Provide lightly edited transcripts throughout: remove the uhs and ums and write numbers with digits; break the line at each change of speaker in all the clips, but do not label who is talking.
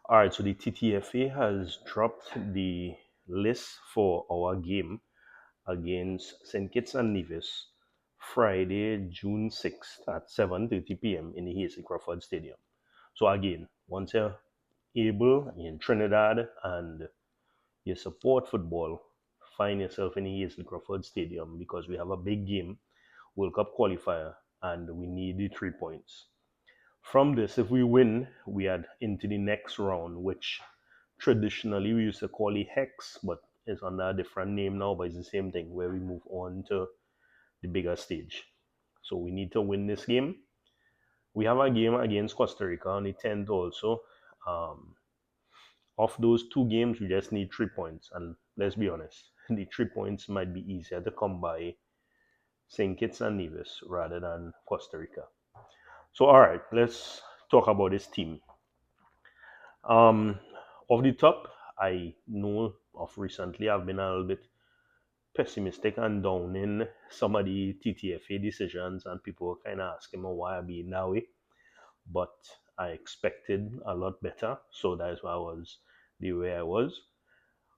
All right, so the TTFA has dropped the list for our game against St. Kitts and Nevis Friday, June 6th at 7:30 p.m. in the Hasty Crawford Stadium. So again, once you're able in Trinidad and you support football, find yourself in the Hasty Crawford Stadium because we have a big game, World Cup qualifier, and we need the 3 points. From this, if we win, we are into the next round, which traditionally we used to call the Hex, but it's under a different name now, but it's the same thing where we move on to the bigger stage. So we need to win this game. We have a game against Costa Rica on the 10th also. Um, of those two games, we just need 3 points. And let's be honest, the 3 points might be easier to come by St. Kitts and Nevis rather than Costa Rica. So, all right, let's talk about this team. Um, off the top, I know of recently I've been a little bit pessimistic and down in some of the TTFA decisions, and people were kind of asking me why I being that way. But I expected a lot better, so that's why I was the way I was.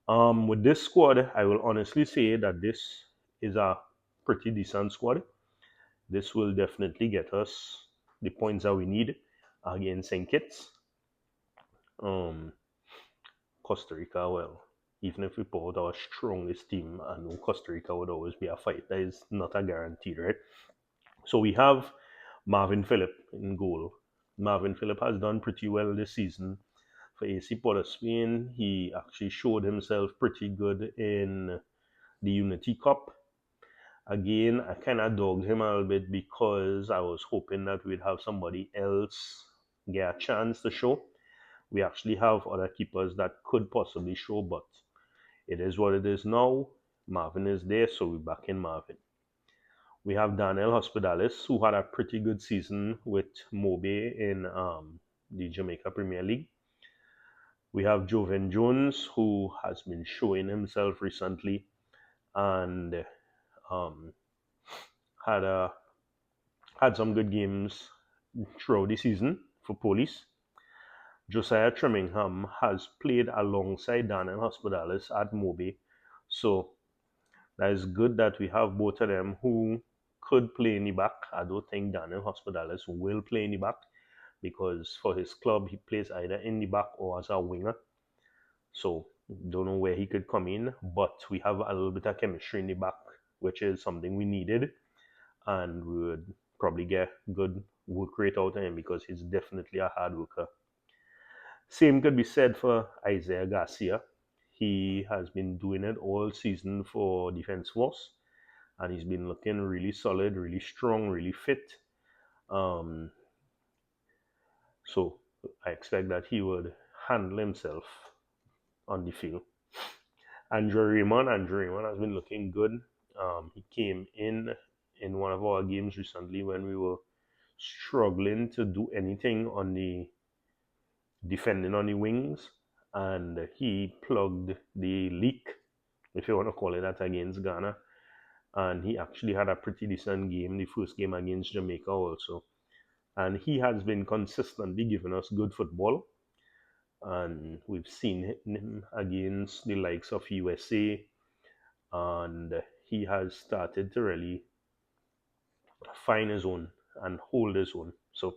With this squad, I will honestly say that this is a pretty decent squad. This will definitely get us the points that we need against St. Kitts. Um, Costa Rica, well, even if we put out our strongest team, I know Costa Rica would always be a fight. That is not a guarantee, right? So we have Marvin Phillip in goal. Marvin Phillip has done pretty well this season for AC Port of Spain. He actually showed himself pretty good in the Unity Cup. Again, I kind of dogged him a little bit because I was hoping that we'd have somebody else get a chance to show. We actually have other keepers that could possibly show, but it is what it is now. Marvin is there, so we're back in Marvin. We have Daniel Hospitalis, who had a pretty good season with Mobe in the Jamaica Premier League. We have Joven Jones, who has been showing himself recently and um, had a had some good games throughout the season for Police. Josiah Tremingham has played alongside Daniel Hospitalis at Mobe, so that is good that we have both of them who could play in the back. I don't think Daniel Hospitalis will play in the back because for his club he plays either in the back or as a winger. So don't know where he could come in, but we have a little bit of chemistry in the back, which is something we needed, and we would probably get good work rate out of him because he's definitely a hard worker. Same could be said for Isaiah Garcia. He has been doing it all season for Defense Force, and he's been looking really solid, really strong, really fit. Um, so I expect that he would handle himself on the field. Andrew Raymond has been looking good. He came in one of our games recently when we were struggling to do anything on the defending on the wings, and he plugged the leak, if you want to call it that, against Ghana. And he actually had a pretty decent game, the first game against Jamaica also. And he has been consistently giving us good football. And we've seen him against the likes of USA, and he has started to really find his own and hold his own. So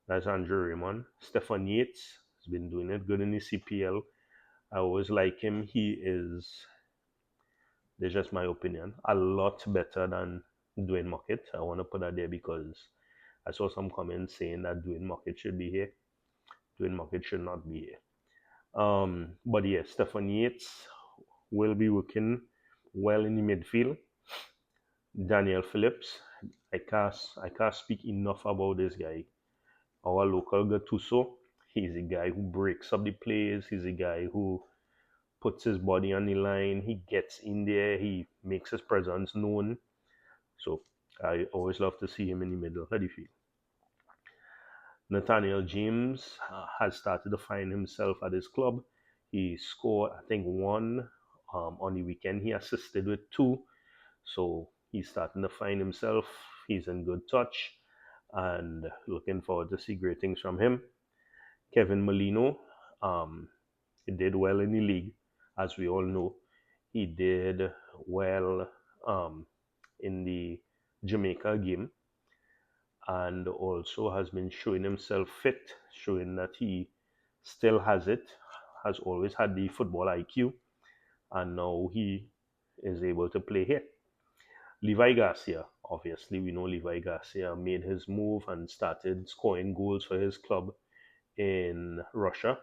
that's Andrew Raymond. Stefan Yates has been doing it good in the CPL. I always like him. He is, that's just my opinion, a lot better than Dwayne Mockett. I want to put that there because I saw some comments saying that Dwayne Mockett should be here. Dwayne Mockett should not be here. But yeah, Stefan Yates will be working well in the midfield. Daniel Phillips, I can't speak enough about this guy. Our local Gattuso, he's a guy who breaks up the plays. He's a guy who puts his body on the line. He gets in there. He makes his presence known. So I always love to see him in the middle of the field. Nathaniel James has started to find himself at his club. He scored, I think, one on the weekend. He assisted with two. So he's starting to find himself. He's in good touch and looking forward to see great things from him. Kevin Molino, Um, he did well in the league, as we all know. He did well in the Jamaica game, and also has been showing himself fit, showing that he still has it, has always had the football IQ, and now he is able to play here. Levi Garcia, obviously, we know Levi Garcia made his move and started scoring goals for his club in Russia,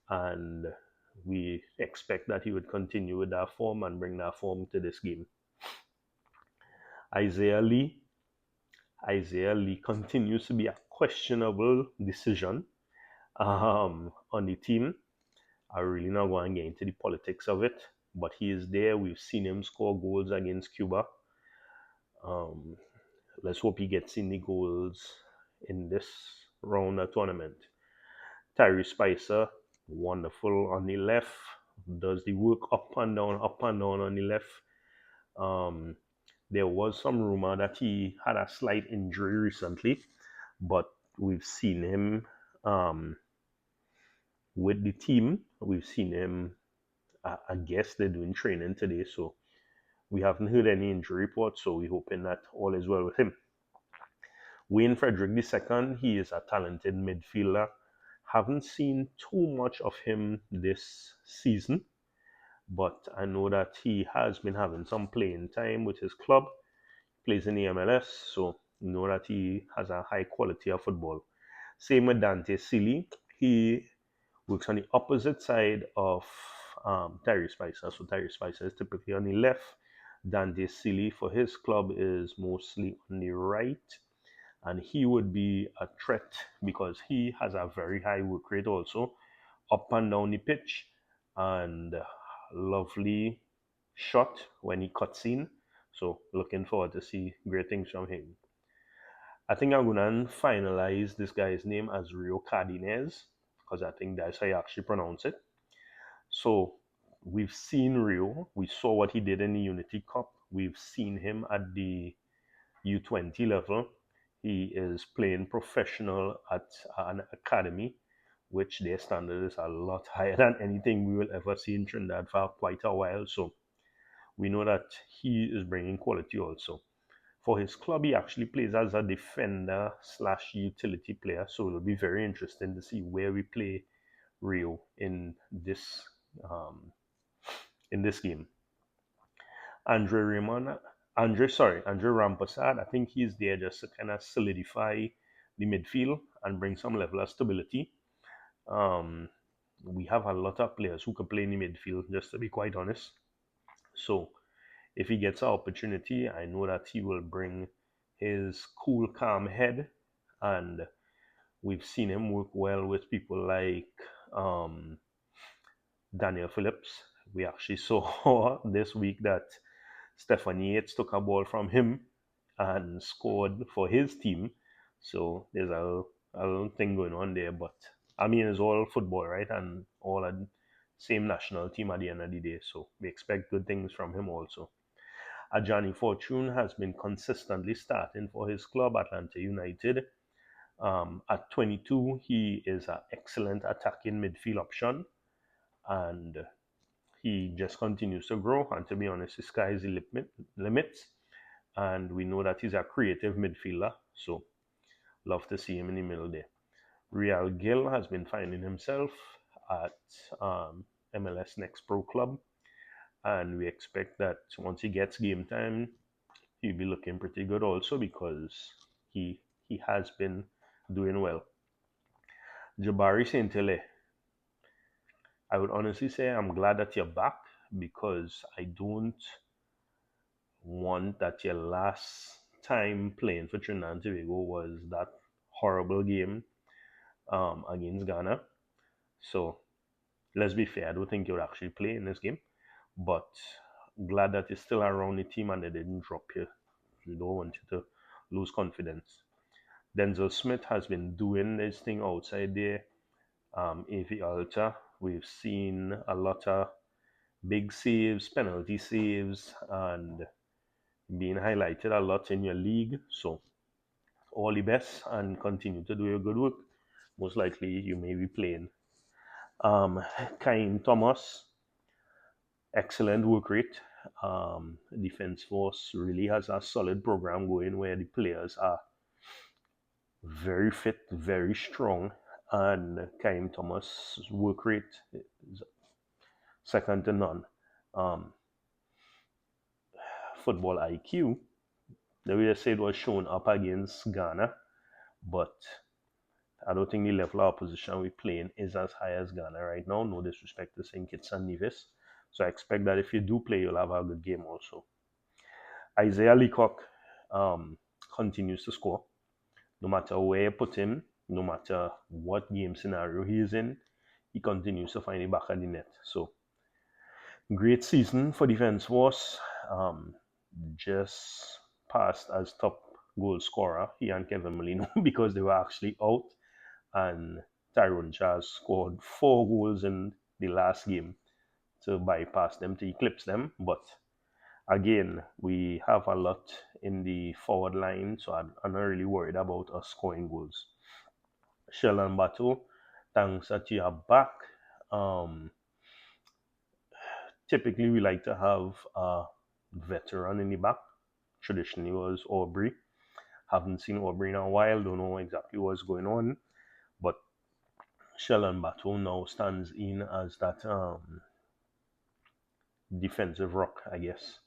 and we expect that he would continue with that form and bring that form to this game. Isaiah Lee. Isaiah Lee continues to be a questionable decision on the team. I really not going to get into the politics of it, but he is there. We've seen him score goals against Cuba. Um, let's hope he gets in the goals in this round of tournament. Tyree Spicer, wonderful on the left, does the work up and down on the left. Um, there was some rumor that he had a slight injury recently, but we've seen him with the team. We've seen him, I guess they're doing training today, so we haven't heard any injury reports, so we're hoping that all is well with him. Wayne Frederick II, he is a talented midfielder. Haven't seen too much of him this season, but I know that he has been having some playing time with his club, plays in the MLS, so you know that he has a high quality of football. Same with Dante Sealy. He works on the opposite side of Tyree Spicer. So Tyree Spicer is typically on the left. Dante Sealy for his club is mostly on the right. And he would be a threat because he has a very high work rate also, up and down the pitch, and lovely shot when he cuts in. So looking forward to see great things from him. I think I'm gonna finalize this guy's name as Rio Cardenas because I think that's how you actually pronounce it. So we've seen Rio. We saw what he did in the Unity Cup. We've seen him at the U20 level. He is playing professional at an academy, which their standard is a lot higher than anything we will ever see in Trinidad for quite a while. So we know that he is bringing quality also. For his club, he actually plays as a defender slash utility player. So it'll be very interesting to see where we play Rio um, in this game. Andre Raymond, Andre Rampasad. I think he's there just to kind of solidify the midfield and bring some level of stability. Um, we have a lot of players who can play in the midfield, just to be quite honest. So if he gets an opportunity, I know that he will bring his cool, calm head, and we've seen him work well with people like Daniel Phillips. We actually saw this week that Stefan Yates took a ball from him and scored for his team. So there's a little thing going on there. But I mean, it's all football, right? And all a same national team at the end of the day. So we expect good things from him also. Ajani Fortune has been consistently starting for his club, Atlanta United. At 22, he is an excellent attacking midfield option, and he just continues to grow. And to be honest, the sky is the limit. And we know that he's a creative midfielder, so love to see him in the middle there. Real Gill has been finding himself at MLS Next Pro Club, and we expect that once he gets game time, he'll be looking pretty good also because he has been doing well. Jabari Saint-Hilaire, I would honestly say I'm glad that you're back because I don't want that your last time playing for Trinidad and Tobago was that horrible game against Ghana. So let's be fair, I don't think you would actually play in this game, but glad that you're still around the team and they didn't drop you. We don't want you to lose confidence. Denzel Smith has been doing this thing outside there. AV Alta, we've seen a lot of big saves, penalty saves, and being highlighted a lot in your league. So all the best and continue to do your good work. Most likely you may be playing. Um, Kaim Thomas, excellent work rate. Defense Force really has a solid program going where the players are very fit, very strong, and Kaim Thomas' work rate is second to none. Um, Football IQ, the way I said, was shown up against Ghana, but I don't think the level of opposition we're playing is as high as Ghana right now. No disrespect to St. Kitts and Nevis. So I expect that if you do play, you'll have a good game also. Isaiah Leacock continues to score. No matter where you put him, no matter what game scenario he is in, he continues to find the back of the net. So great season for Defense Force. Um, just passed as top goal scorer, he and Kevin Molino, because they were actually out. And Tyrone Charles scored 4 goals in the last game to bypass them, to eclipse them. But again, we have a lot in the forward line, so I'm not really worried about us scoring goals. Sheldon Battle, thanks that you are back. Um, Typically, we like to have a veteran in the back. Traditionally, was Aubrey. Haven't seen Aubrey in a while. Don't know exactly what's going on, but Sheldon Battle now stands in as that defensive rock, I guess,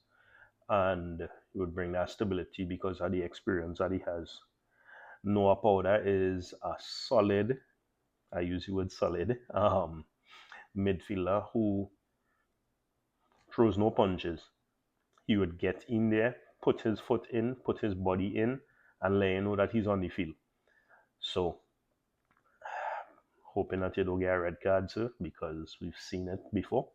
and he would bring that stability because of the experience that he has. Noah Powder is a solid, I use the word solid, midfielder who throws no punches. He would get in there, put his foot in, put his body in, and let you know that he's on the field. So, hoping that you don't get a red card, sir, because we've seen it before.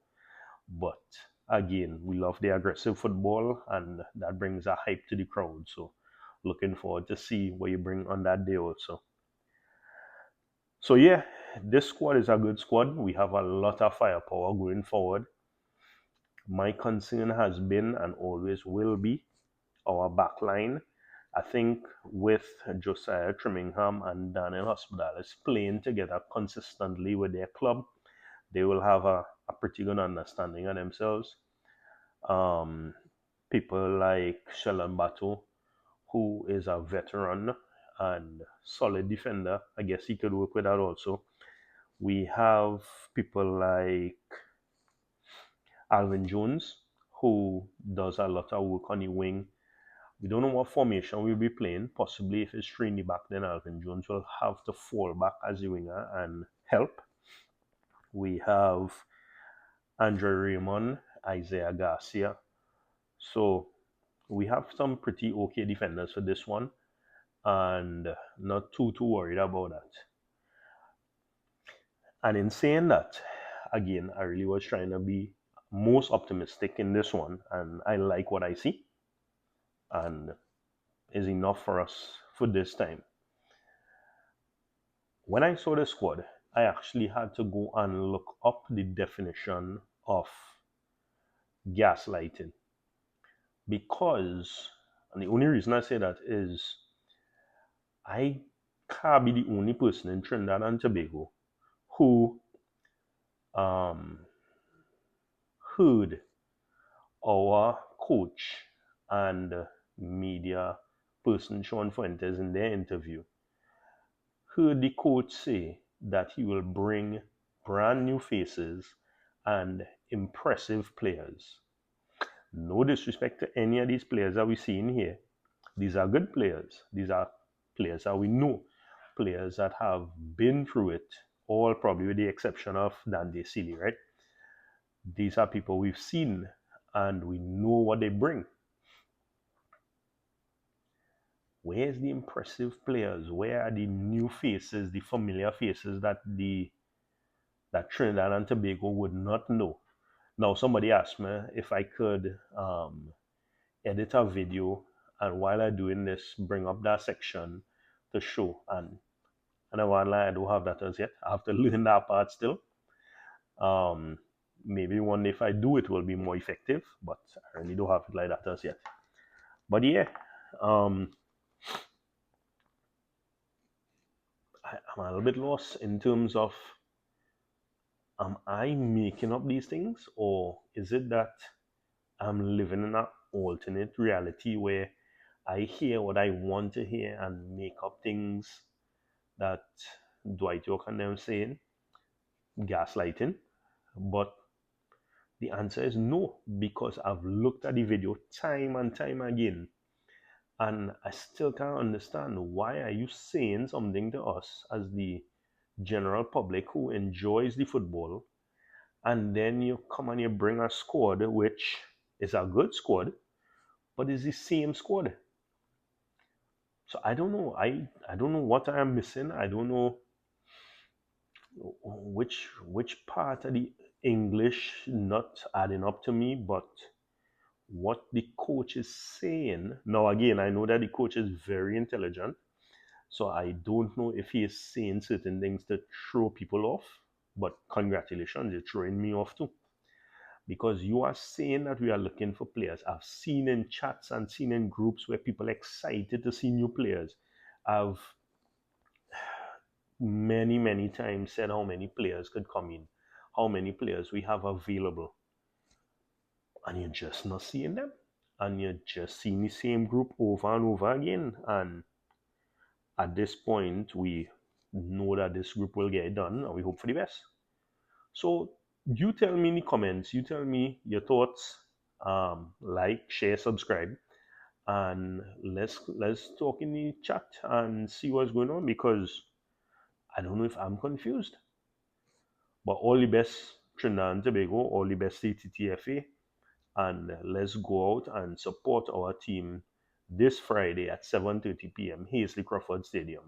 But again, we love the aggressive football, and that brings a hype to the crowd. So, looking forward to see what you bring on that day also. So yeah, this squad is a good squad. We have a lot of firepower going forward. My concern has been and always will be our back line. I think with Josiah Trimmingham and Daniel Hospitalis playing together consistently with their club, they will have a pretty good understanding of themselves. Um, People like Sheldon Batu, who is a veteran and solid defender, I guess he could work with that also. We have people like Alvin Jones, who does a lot of work on the wing. We don't know what formation we'll be playing. Possibly if it's three in the back, then Alvin Jones will have to fall back as the winger and help. We have Andre Raymond, Isaiah Garcia. So we have some pretty okay defenders for this one, and not too worried about that. And in saying that, again, I really was trying to be most optimistic in this one, and I like what I see, and is enough for us for this time. When I saw the squad, I actually had to go and look up the definition of gaslighting because, and the only reason I say that is I can't be the only person in Trinidad and Tobago who um, heard our coach and media person Sean Fuentes in their interview heard the coach say that he will bring brand new faces and impressive players. No disrespect to any of these players that we see in here. These are good players. These are players that we know, players that have been through it, all probably with the exception of Dante Sealy, right? These are people we've seen and we know what they bring. Where's the impressive players? Where are the new faces, the familiar faces that Trinidad and Tobago would not know? Now, somebody asked me if I could edit a video, and while I'm doing this, bring up that section to show. And I won't lie, I don't have that as yet. I have to learn that part still. Um, Maybe one day if I do, it will be more effective, but I really don't have it like that as yet. But yeah, um, I'm a little bit lost in terms of Am I making up these things, or is it that I'm living in an alternate reality where I hear what I want to hear and make up things that Dwight York and them saying, gaslighting? But the answer is no, because I've looked at the video time and time again, and I still can't understand why are you saying something to us as the general public who enjoys the football, and then you come and you bring a squad which is a good squad, but it's the same squad. So I don't know. I don't know what I am missing. I don't know which part of the English not adding up to me, but what the coach is saying. Now again, I know that the coach is very intelligent, so I don't know if he is saying certain things to throw people off. But congratulations, you're throwing me off too. Because you are saying that we are looking for players. I've seen in chats and seen in groups where people are excited to see new players. I've many times said how many players could come in, how many players we have available, and you're just not seeing them, and you're just seeing the same group over and over again. And at this point, we know that this group will get it done, and we hope for the best. So you tell me in the comments, you tell me your thoughts. Like, share, subscribe, and let's talk in the chat and see what's going on, because I don't know if I'm confused. But all the best, Trinidad and Tobago, all the best to TTFA, and let's go out and support our team this Friday at 7:30 p.m. Hazley Crawford Stadium.